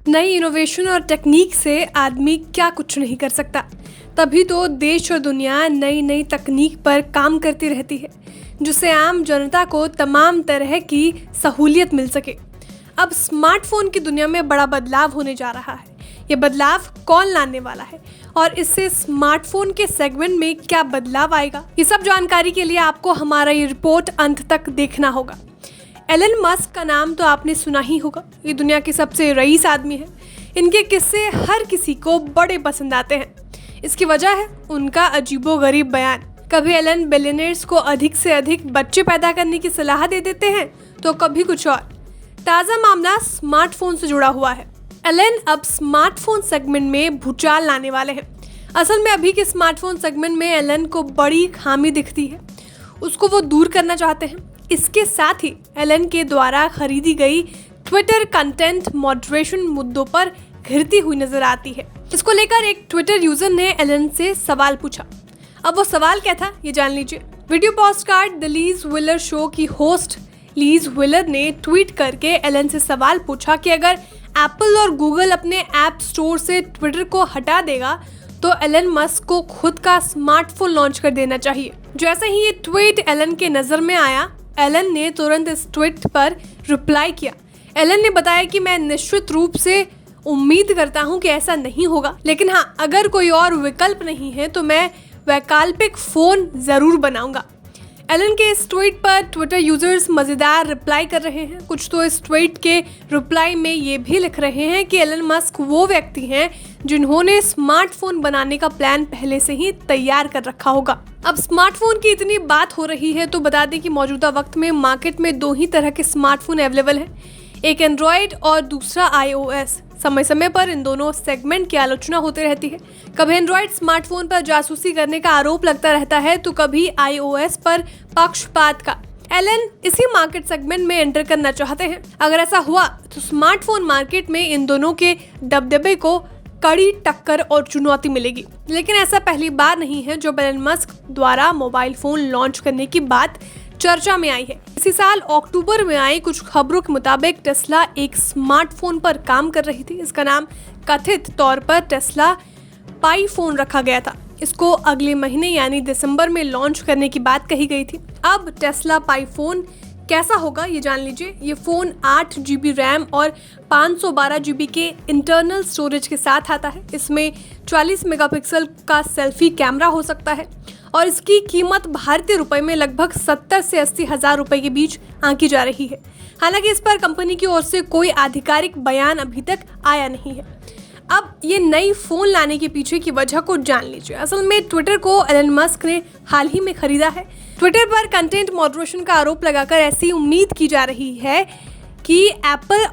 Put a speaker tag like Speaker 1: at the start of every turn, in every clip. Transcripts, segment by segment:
Speaker 1: नई इनोवेशन और टेक्निक से आदमी क्या कुछ नहीं कर सकता। तभी तो देश और दुनिया नई नई तकनीक पर काम करती रहती है, जिससे आम जनता को तमाम तरह की सहूलियत मिल सके। अब स्मार्टफोन की दुनिया में बड़ा बदलाव होने जा रहा है। ये बदलाव कौन लाने वाला है और इससे स्मार्टफोन के सेगमेंट में क्या बदलाव आएगा, ये सब जानकारी के लिए आपको हमारा ये रिपोर्ट अंत तक देखना होगा। एलन मस्क का नाम तो आपने सुना ही होगा। ये दुनिया के सबसे रईस आदमी है। इनके किस्से हर किसी को बड़े पसंद आते हैं। इसकी वजह है उनका अजीबोगरीब बयान। कभी एलन बिलियनर्स को अधिक से अधिक बच्चे पैदा करने की सलाह दे देते हैं, तो कभी कुछ और। ताज़ा मामला स्मार्टफोन से जुड़ा हुआ है। एलन अब स्मार्टफोन सेगमेंट में भूचाल लाने वाले हैं। असल में अभी के स्मार्टफोन सेगमेंट में एलन को बड़ी खामी दिखती है, उसको वो दूर करना चाहते हैं। इसके साथ ही एलन के द्वारा खरीदी गई ट्विटर कंटेंट मॉडरेशन मुद्दों पर घिरती हुई नजर आती है। इसको लेकर एक ट्विटर यूजर ने एलन से सवाल पूछा। अब वो सवाल क्या था, ये जान लीजिए। Video podcast the lease wheeler show की होस्ट लीज विलर ने ट्वीट करके एलन से सवाल पूछा कि अगर एप्पल और गूगल अपने ऐप स्टोर से ट्विटर को हटा देगा तो एलन मस्क को खुद का स्मार्टफोन लॉन्च कर देना चाहिए। जैसे ही ये ट्वीट एलन के नजर में आया, एलन ने तुरंत इस ट्वीट पर रिप्लाई किया। एलन ने बताया कि मैं निश्चित रूप से उम्मीद करता हूं कि ऐसा नहीं होगा, लेकिन हाँ, अगर कोई और विकल्प नहीं है तो मैं वैकल्पिक फ़ोन ज़रूर बनाऊंगा। एलन के इस ट्वीट पर ट्विटर यूजर्स मज़ेदार रिप्लाई कर रहे हैं। कुछ तो इस ट्वीट के रिप्लाई में ये भी लिख रहे हैं कि एलन मस्क वो व्यक्ति हैं जिन्होंने स्मार्टफोन बनाने का प्लान पहले से ही तैयार कर रखा होगा। अब स्मार्टफोन की इतनी बात हो रही है तो बता दें कि मौजूदा वक्त में मार्केट में दो ही तरह के स्मार्टफोन अवेलेबल हैं, एक एंड्रॉयड और दूसरा iOS। समय समय पर इन दोनों सेगमेंट की आलोचना होती रहती है। कभी एंड्रॉयड स्मार्टफोन पर जासूसी करने का आरोप लगता रहता है तो कभी iOS पर पक्षपात का। एलन इसी मार्केट सेगमेंट में एंटर करना चाहते हैं। अगर ऐसा हुआ तो स्मार्टफोन मार्केट में इन दोनों के दबदबे को कड़ी टक्कर और चुनौती मिलेगी। लेकिन ऐसा पहली बार नहीं है जब एलन मस्क द्वारा मोबाइल फोन लॉन्च करने की बात चर्चा में आई है। इसी साल अक्टूबर में आई कुछ खबरों के मुताबिक टेस्ला एक स्मार्टफोन पर काम कर रही थी। इसका नाम कथित तौर पर टेस्ला पाई फोन रखा गया था। इसको अगले महीने यानी दिसंबर में लॉन्च करने की बात कही गई थी। अब टेस्ला पाई फोन कैसा होगा ये जान लीजिए। ये फ़ोन 8 GB रैम और 512 GB के इंटरनल स्टोरेज के साथ आता है। इसमें 40 मेगापिक्सल का सेल्फी कैमरा हो सकता है और इसकी कीमत भारतीय रुपए में लगभग 70 से 80 हज़ार रुपए के बीच आंकी जा रही है। हालांकि इस पर कंपनी की ओर से कोई आधिकारिक बयान अभी तक आया नहीं है। अब ये नई फ़ोन लाने के पीछे की वजह को जान लीजिए। असल में ट्विटर को एलन मस्क ने हाल ही में खरीदा है। ट्विटर पर कंटेंट मॉडरेशन का आरोप लगाकर ऐसी उम्मीद की जा रही है कि एप्पल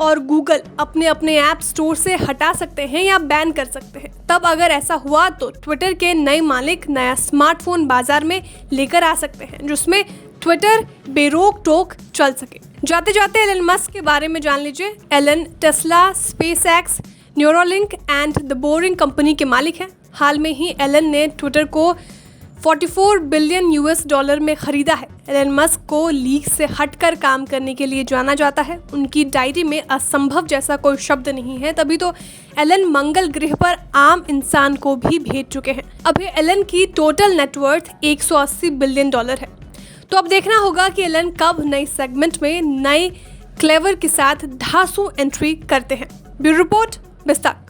Speaker 1: और गूगल अपने अपने ऐप स्टोर से हटा सकते हैं या बैन कर सकते हैं। तब अगर ऐसा हुआ तो ट्विटर के नए मालिक नया स्मार्टफोन बाजार में लेकर आ सकते हैं जिसमें ट्विटर बेरोक टोक चल सके। जाते जाते एलन मस्क के बारे में जान लीजिए। Elon Tesla, SpaceX, Neuralink and the Boring Company के मालिक हैं। हाल में ही एलन ने ट्विटर को $44 बिलियन में खरीदा है। एलन मस्क को लीग से हटकर काम करने के लिए जाना जाता है। उनकी डायरी में असंभव जैसा कोई शब्द नहीं है, तभी तो एलन मंगल ग्रह पर आम इंसान को भी भेज चुके हैं। अभी एलन की टोटल नेटवर्थ $180 बिलियन है। तो अब देखना होगा कि एलन कब नई सेगमेंट में नए क्लेवर के साथ धांसू एंट्री करते हैं। ब्यूरो रिपोर्ट, विस्तार।